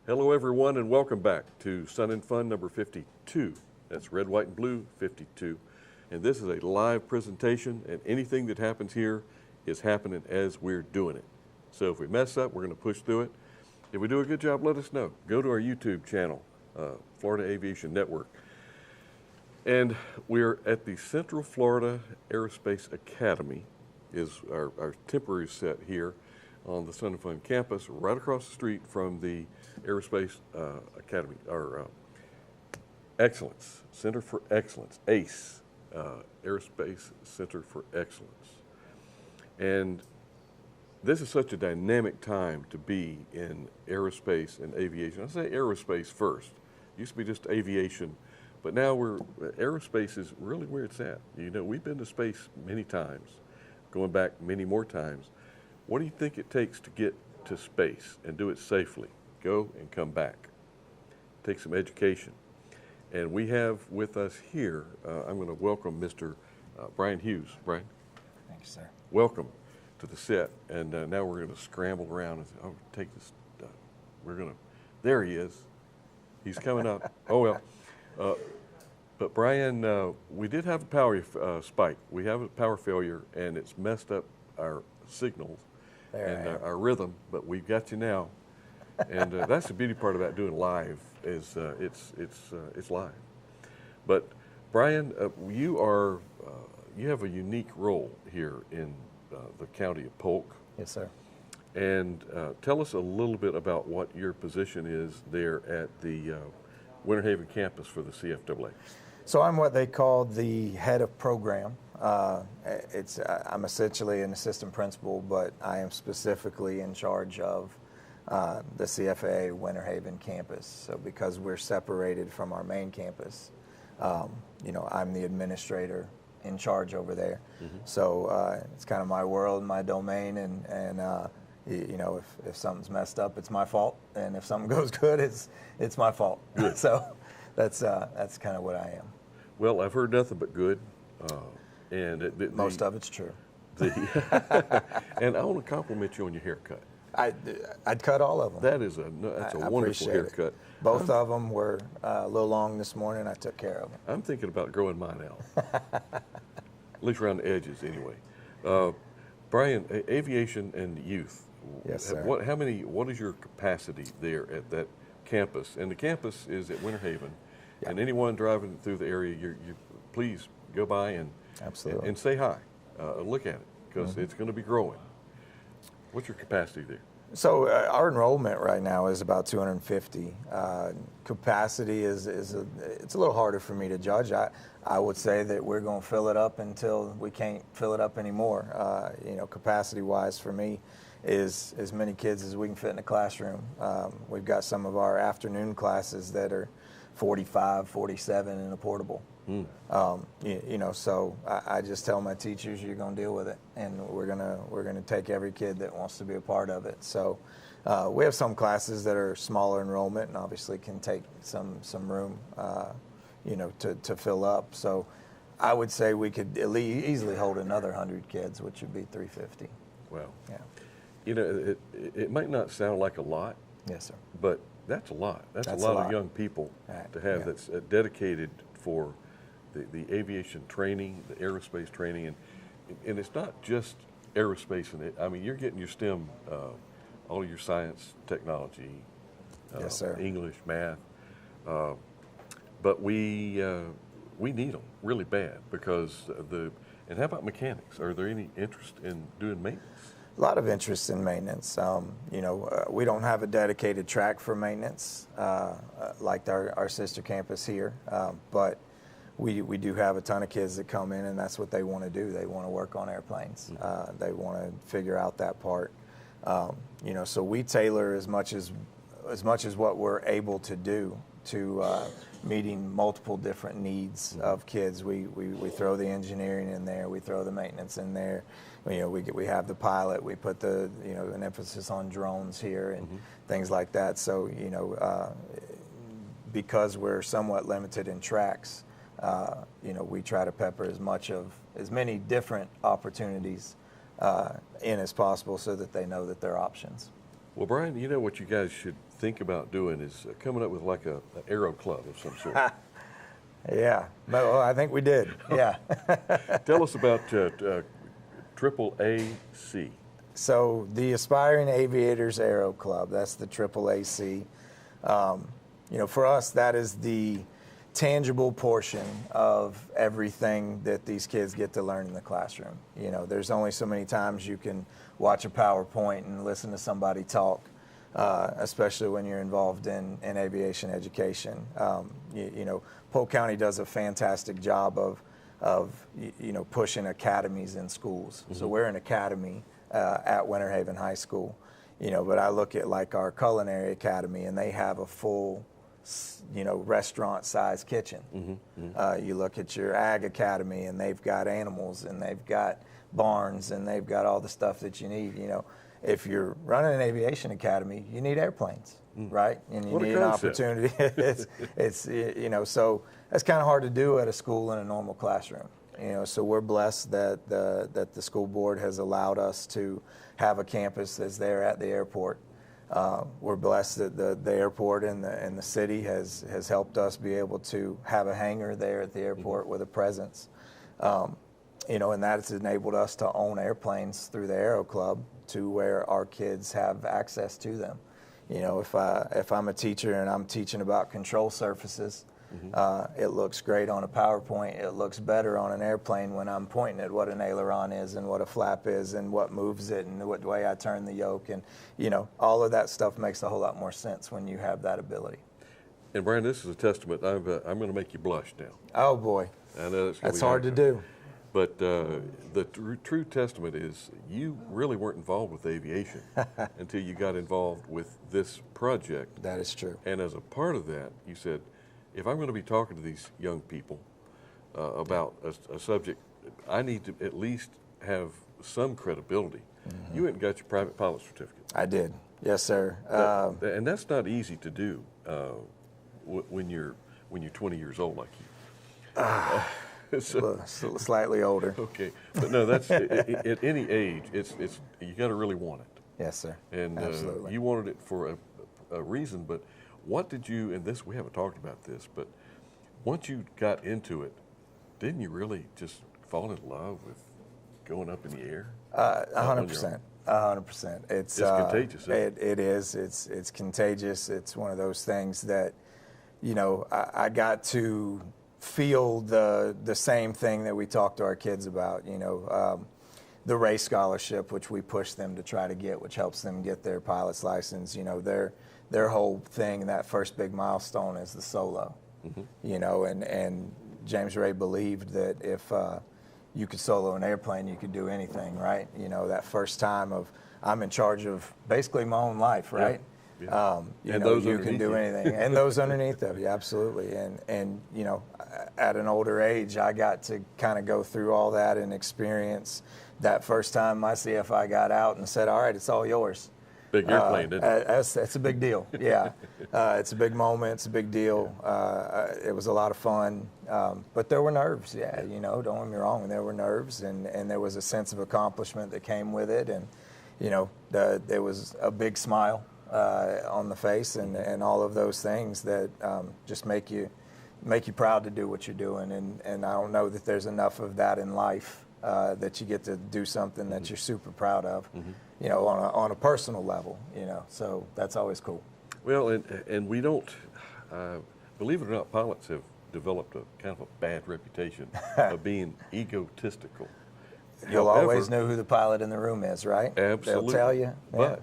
Hello everyone and welcome back to Sun and Fun number 52. That's red, white, and blue 52. And this is a live presentation, and anything that happens here is happening as we're doing it. So if we mess up, we're going to push through it. If we do a good job, let us know. Go to our YouTube channel, Florida Aviation Network. And we're at the Central Florida Aerospace Academy, is our temporary set here on the Sun and Fun campus, right across the street from the Aerospace Academy, or Excellence, Center for Excellence, ACE, Aerospace Center for Excellence. And this is such a dynamic time to be in aerospace and aviation. I say aerospace first. It used to be just aviation, but now aerospace is really where it's at. You know, we've been to space many times, going back many more times. What do you think it takes to get to space and do it safely? Go and come back. Take some education. And we have with us here, I'm going to welcome Mr. Brian Hughes. Brian. Thank you, sir. Welcome to the set. And now we're going to scramble around and take this. There he is. He's coming up. Oh, well. But Brian, we did have a power spike. We have a power failure, and it's messed up our signals and our rhythm, but we've got you now. And that's the beauty part about doing live is it's live. But Brian, you have a unique role here in the county of Polk. Yes, sir. And tell us a little bit about what your position is there at the Winter Haven campus for the CFAA. So I'm what they call the head of program. I'm essentially an assistant principal, but I am specifically in charge of the CFAA Winter Haven campus. So because we're separated from our main campus, I'm the administrator in charge over there. Mm-hmm. So it's kind of my world, my domain, and if something's messed up, it's my fault, and if something goes good, it's my fault. Good. So that's kind of what I am. Well, I've heard nothing but good, and most of it's true. And I want to compliment you on your haircut. I'd cut all of them. That's a wonderful haircut. Both of them were a little long this morning. I took care of them. I'm thinking about growing mine out, at least around the edges, anyway. Brian, aviation and youth. Yes, sir. What is your capacity there at that campus? And the campus is at Winter Haven. Yeah. And anyone driving through the area, you please go by and absolutely and say hi. Look at it because it's going to be growing. What's your capacity there? So our enrollment right now is about 250. Capacity is it's a little harder for me to judge. I would say that we're going to fill it up until we can't fill it up anymore. Capacity-wise for me is as many kids as we can fit in a classroom. We've got some of our afternoon classes that are 45, 47 in a portable. So I just tell my teachers, you're going to deal with it, and we're gonna take every kid that wants to be a part of it. So we have some classes that are smaller enrollment and obviously can take some room, to fill up. So I would say we could easily hold another 100 kids, which would be 350. Wow. Yeah. It might not sound like a lot. Yes, sir. But that's a lot. That's a lot of young people to have that's dedicated for the aviation training, the aerospace training, and it's not just aerospace. You're getting your STEM, all your science, technology, yes, sir. English, math, but we need them really bad because and how about mechanics? Are there any interest in doing maintenance? A lot of interest in maintenance. We don't have a dedicated track for maintenance like our sister campus here, but we do have a ton of kids that come in, and that's what they want to do. They want to work on airplanes. They want to figure out that part. So we tailor as much as what we're able to do to meeting multiple different needs of kids. We throw the engineering in there. We throw the maintenance in there. We have the pilot. We put an emphasis on drones here and things like that. So because we're somewhat limited in tracks, we try to pepper as many different opportunities in as possible so that they know that there are options. Well, Brian, you know what you guys should think about doing is coming up with like an aero club of some sort. Yeah, well, I think we did. Yeah. Tell us about AAAC. So the Aspiring Aviators Aero Club, that's the AAAC. You know, for us, that is the tangible portion of everything that these kids get to learn in the classroom. You know, there's only so many times you can watch a PowerPoint and listen to somebody talk, especially when you're involved in aviation education. You know, Polk County does a fantastic job of you know, pushing academies in schools. Mm-hmm. So we're an academy at Winter Haven High School, you know, but I look at like our culinary academy, and they have a full, you know, restaurant-sized kitchen. Mm-hmm. Mm-hmm. You look at your ag academy, and they've got animals, and they've got barns, and they've got all the stuff that you need. You know, if you're running an aviation academy, you need airplanes, right? And you need an opportunity. it's you know, so that's kind of hard to do at a school in a normal classroom. You know, so we're blessed that the school board has allowed us to have a campus that's there at the airport. We're blessed that the airport and the city has helped us be able to have a hangar there at the airport with a presence. You know, and that has enabled us to own airplanes through the Aero Club to where our kids have access to them. You know, if I'm a teacher and I'm teaching about control surfaces, it looks great on a PowerPoint. It looks better on an airplane when I'm pointing at what an aileron is and what a flap is and what moves it and what way I turn the yoke. And, you know, all of that stuff makes a whole lot more sense when you have that ability. And Brian, this is a testament. I'm going to make you blush now. Oh, boy. I know that's hard to do. But the true testament is you really weren't involved with aviation until you got involved with this project. That is true. And as a part of that, you said, if I'm going to be talking to these young people about a subject, I need to at least have some credibility. Mm-hmm. You went and got your private pilot certificate. I did. Yes, sir. And that's not easy to do when you're 20 years old like you. So, slightly older. Okay, but no, that's at any age. It's you got to really want it. Yes, sir. And absolutely, you wanted it for a reason. But what did you? And this we haven't talked about this, but once you got into it, didn't you really just fall in love with going up in the air? 100%. 100%. It's contagious. It is. It's contagious. It's one of those things that, you know, I got to feel the same thing that we talk to our kids about, you know, the race scholarship, which we push them to try to get, which helps them get their pilot's license. You know, their whole thing, that first big milestone is the solo, you know, and James Ray believed that if you could solo an airplane, you could do anything, right? You know, that first time of I'm in charge of basically my own life, right? Yeah. You know, you can do anything. And those underneath of you, absolutely. And you know, at an older age, I got to kind of go through all that and experience that first time my CFI got out and said, all right, it's all yours. Big airplane, isn't it? That's a big deal, yeah. It's a big moment. It's a big deal. It was a lot of fun. But there were nerves, yeah, you know, don't get me wrong. There were nerves, and there was a sense of accomplishment that came with it. And, you know, there was a big smile on the face and all of those things that just make you proud to do what you're doing. And I don't know that there's enough of that in life that you get to do something that you're super proud of, you know, on a personal level, you know, so that's always cool. Well, and we don't, believe it or not, pilots have developed a kind of a bad reputation of being egotistical. You'll always know who the pilot in the room is, right? Absolutely. They'll tell you. But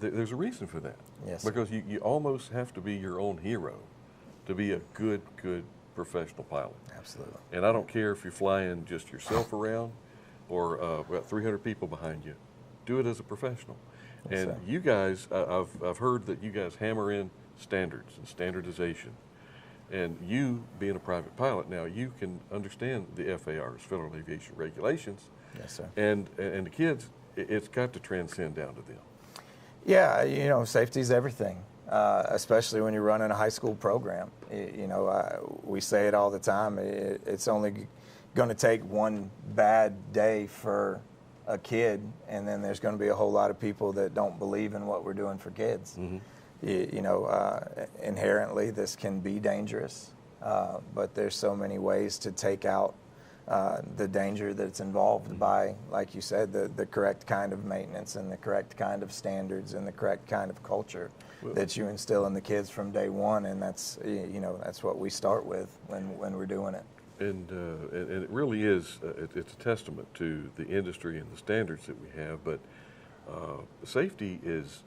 there's a reason for that. Yes. Because you almost have to be your own hero to be a good professional pilot. Absolutely. And I don't care if you're flying just yourself around or about 300 people behind you. Do it as a professional. Yes, and sir. you guys, I've heard that you guys hammer in standards and standardization. And you, being a private pilot now, you can understand the FAR's, Federal Aviation Regulations. Yes, sir. And the kids, it's got to transcend down to them. Yeah, you know, safety is everything, especially when you're running a high school program. You know, we say it all the time. It's only going to take one bad day for a kid, and then there's going to be a whole lot of people that don't believe in what we're doing for kids. Inherently this can be dangerous, but there's so many ways to take out the danger that's involved by, like you said, the correct kind of maintenance and the correct kind of standards and the correct kind of culture that you instill in the kids from day one, and that's that's what we start with when we're doing it. And it really is, it's a testament to the industry and the standards that we have, but safety is,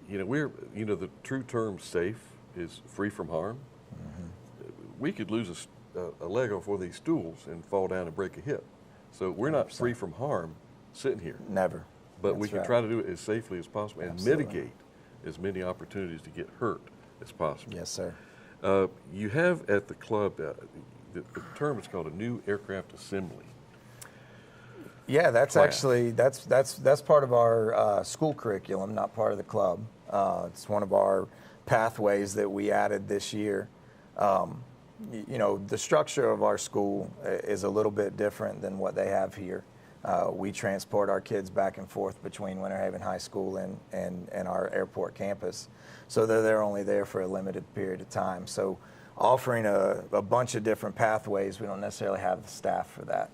the true term safe is free from harm. We could lose a leg off one of these stools and fall down and break a hip. So we're not 100%. Free from harm sitting here. Never. But we can try to do it as safely as possible and mitigate as many opportunities to get hurt as possible. Yes, sir. You have at the club, the term is called a new aircraft assembly. Yeah, that's class. Actually, that's part of our school curriculum, not part of the club. It's one of our pathways that we added this year. The structure of our school is a little bit different than what they have here. We transport our kids back and forth between Winter Haven High School and our airport campus. So they're only there for a limited period of time. So offering a bunch of different pathways, we don't necessarily have the staff for that.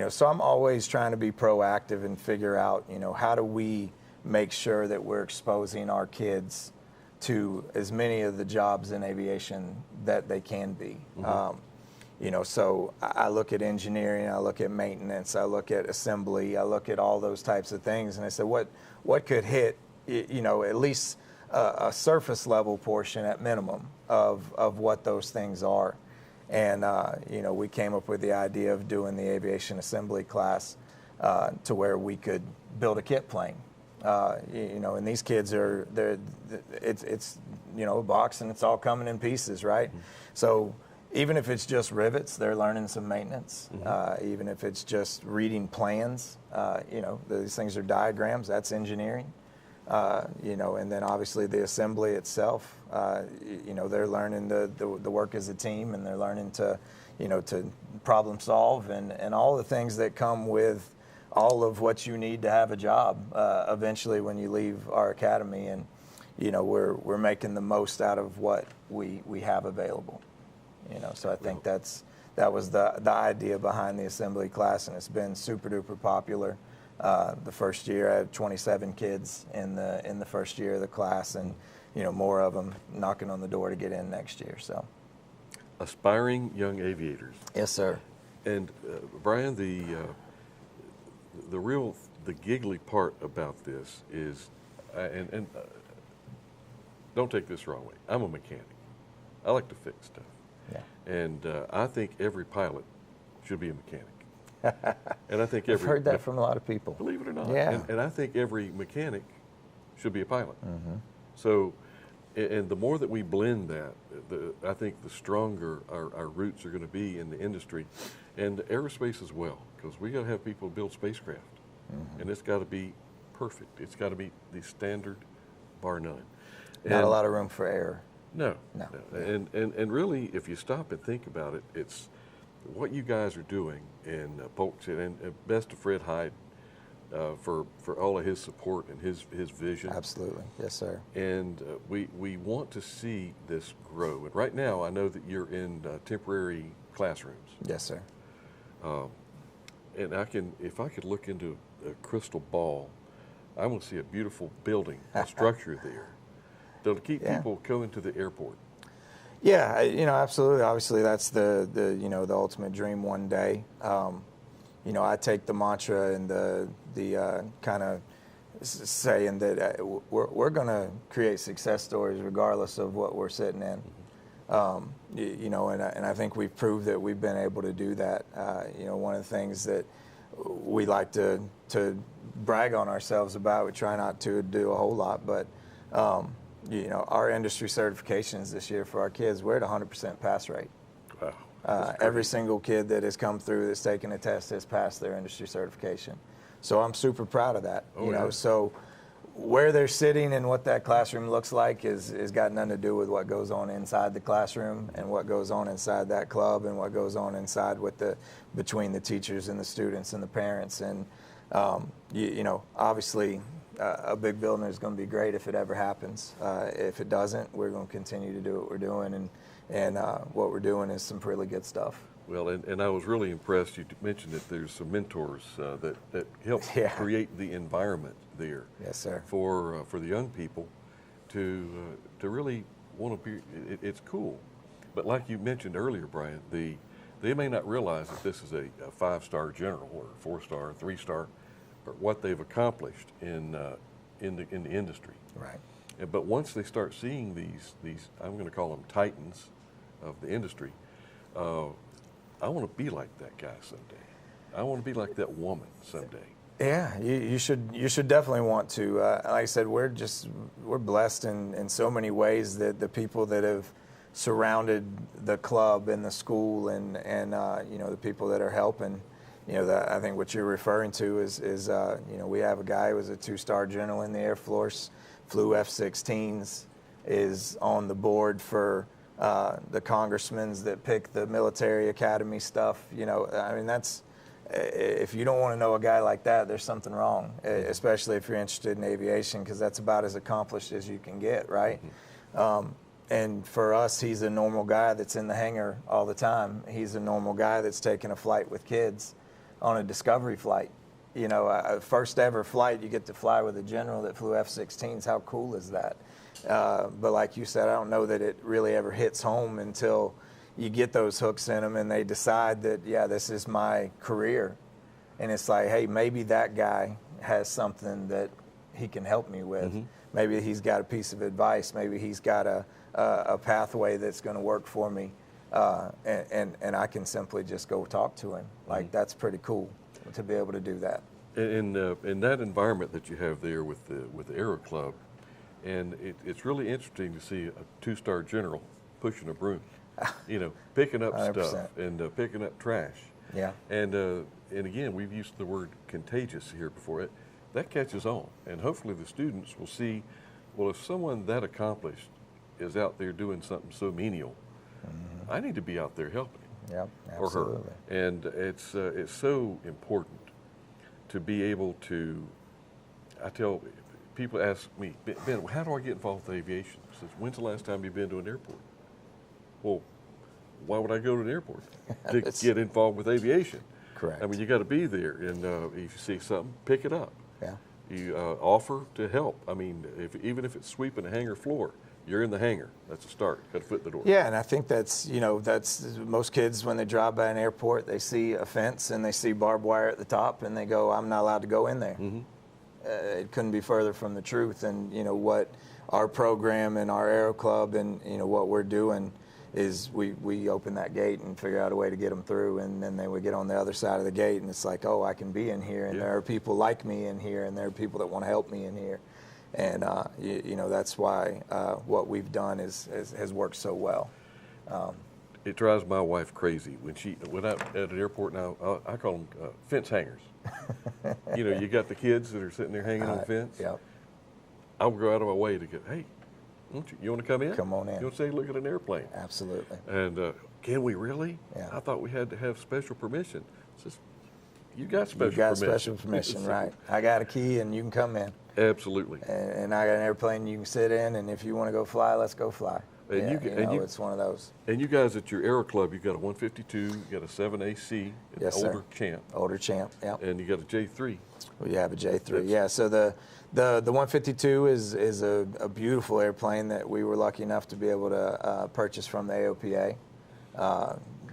So I'm always trying to be proactive and figure out, how do we make sure that we're exposing our kids to as many of the jobs in aviation that they can be. So I look at engineering, I look at maintenance, I look at assembly, I look at all those types of things, and I said, what could hit, at least a surface level portion at minimum of what those things are. And, we came up with the idea of doing the aviation assembly class to where we could build a kit plane. And these kids it's a box and it's all coming in pieces, right? So even if it's just rivets, they're learning some maintenance. Even if it's just reading plans, these things are diagrams, that's engineering. And then obviously the assembly itself, they're learning the work as a team, and they're learning to problem solve and all the things that come with all of what you need to have a job eventually when you leave our academy. And we're making the most out of what we have available. So I think that was the idea behind the assembly class, and it's been super duper popular. The first year I had 27 kids in the first year of the class, and more of them knocking on the door to get in next year. So aspiring young aviators. Yes, sir. And Brian, the giggly part about this is, and don't take this the wrong way, I'm a mechanic. I like to fix stuff. Yeah. And I think every pilot should be a mechanic. And I think I've heard that from a lot of people. Believe it or not. Yeah. And I think every mechanic should be a pilot. So, and the more that we blend that, I think the stronger our roots are going to be in the industry, and aerospace as well, because we got to have people build spacecraft, and it's got to be perfect. It's got to be the standard, bar none. Not a lot of room for error. No. Yeah. And really, if you stop and think about it, it's what you guys are doing, and Polk said, and best to Fred Hyde for all of his support and his vision. Absolutely, yes, sir. And we want to see this grow. And right now, I know that you're in temporary classrooms. Yes, sir. And if I could look into a crystal ball, I want to see a beautiful building, a structure there, that'll keep people coming to the airport. Yeah, absolutely. Obviously, that's the ultimate dream one day. I take the mantra and the kind of saying that we're going to create success stories regardless of what we're sitting in. And I think we've proved that we've been able to do that. One of the things that we like to brag on ourselves about, we try not to do a whole lot, but our industry certifications this year for our kids, we're at 100% pass rate. Wow. Every single kid that has come through that's taken a test has passed their industry certification. So I'm super proud of that. So where they're sitting and what that classroom looks like is got nothing to do with what goes on inside the classroom and what goes on inside that club and what goes on inside between the teachers and the students and the parents. And you know, obviously a big building is going to be great if it ever happens. If it doesn't, we're going to continue to do what we're doing, and what we're doing is some really good stuff. Well, and I was really impressed. You mentioned that there's some mentors that help create the environment there. Yes, sir. For the young people to really want to be. It's cool, but like you mentioned earlier, Brian, they may not realize that this is a 5-star general or 4-star, 3-star, or what they've accomplished in the industry. Right. But once they start seeing these, I'm going to call them titans of the industry. I want to be like that guy someday. I want to be like that woman someday. Yeah, you should definitely want to. Like I said, we're blessed in so many ways that the people that have surrounded the club and the school and you know, the people that are helping. You know, I think what you're referring to is you know, we have a guy who was a 2-star general in the Air Force, flew F-16s, is on the board for the congressmen that pick the military academy stuff. You know, I mean, that's, if you don't want to know a guy like that, there's something wrong, especially if you're interested in aviation, because that's about as accomplished as you can get, right? And for us, he's a normal guy that's in the hangar all the time. He's a normal guy that's taking a flight with kids on a discovery flight. You know, first ever flight, you get to fly with a general that flew F-16s. How cool is that? But like you said, I don't know that it really ever hits home until you get those hooks in them and they decide that, yeah, this is my career. And it's like, hey, maybe that guy has something that he can help me with. Maybe he's got a piece of advice. Maybe he's got a pathway that's going to work for me. And I can simply just go talk to him. Like, that's pretty cool to be able to do that. In that environment that you have there with the Aero Club, and it's really interesting to see a 2-star general pushing a broom, you know, picking up 100%. stuff and picking up trash. Yeah. And again, we've used the word contagious here before. That catches on, and hopefully the students will see, well, if someone that accomplished is out there doing something so menial, I need to be out there helping him. Yep, or absolutely. her. And it's so important to be able to. I tell people, ask me, Ben, how do I get involved with aviation? I says, when's the last time you've been to an airport? Well, why would I go to an airport? To get involved with aviation. Correct. I mean, you got to be there, and if you see something, pick it up. Yeah. You offer to help. I mean, even if it's sweeping a hangar floor, you're in the hangar. That's a start. Got a foot in the door. Yeah, and I think that's, you know, that's most kids when they drive by an airport, they see a fence and they see barbed wire at the top, and they go, "I'm not allowed to go in there." It couldn't be further from the truth. And you know what our program and our Aero Club and you know what we're doing is we open that gate and figure out a way to get them through, and then they would get on the other side of the gate, and it's like, oh, I can be in here, and there are people like me in here, and there are people that want to help me in here. And you know, that's why what we've done has worked so well. It drives my wife crazy when I'm at an airport now. I call them fence hangers. You know, you got the kids that are sitting there hanging on the fence. Yep. I'll go out of my way to get, hey, you want to come in? Come on in. You want to take a look at an airplane? Absolutely. And can we really? Yeah. I thought we had to have special permission. It's just, you got special You got permission. special permission, right? I got a key, and you can come in. Absolutely. And I got an airplane you can sit in, and if you want to go fly, let's go fly. And it's one of those. And you guys at your Aero Club, you got a 152, you got a 7AC, an Yes, older sir. champ, Older champ, yeah. and you got a J3. We have a J3, yeah. So the 152 is a beautiful airplane that we were lucky enough to be able to purchase from the AOPA.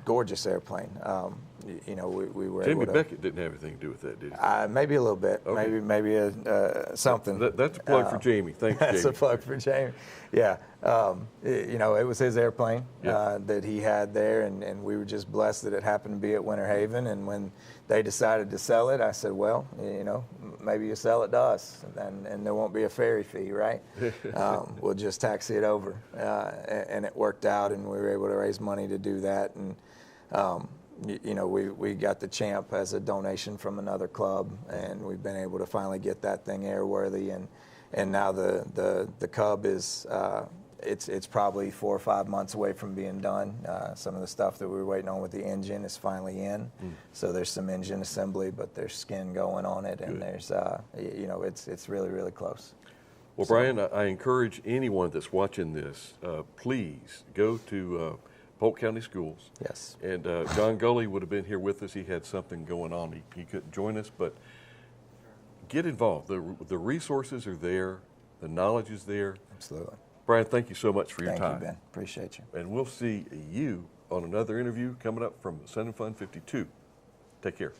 Gorgeous airplane. You know, we were Jamie able to. Beckett didn't have anything to do with that, did he? Maybe a little bit. Okay. Maybe something. That's a plug for Jamie. Thanks, Jamie. That's a plug for Jamie. Yeah. You know, it was his airplane that he had there, and we were just blessed that it happened to be at Winter Haven. And when they decided to sell it, I said, well, you know, maybe you sell it to us, and there won't be a ferry fee, right? We'll just taxi it over. And it worked out, and we were able to raise money to do that. And you know, we got the Champ as a donation from another club, and we've been able to finally get that thing airworthy, and now the Cub is it's probably 4 or 5 months away from being done. Some of the stuff that we were waiting on with the engine is finally in. So there's some engine assembly, but there's skin going on it, and there's you know, it's really, really close. Well, Brian, I encourage anyone that's watching this, please go to Polk County Schools. Yes. And John Gully would have been here with us. He had something going on. He couldn't join us, but get involved. The resources are there. The knowledge is there. Absolutely. Brian, thank you so much for your time. Thank you, Ben. Appreciate you. And we'll see you on another interview coming up from Sun and Fun 52. Take care.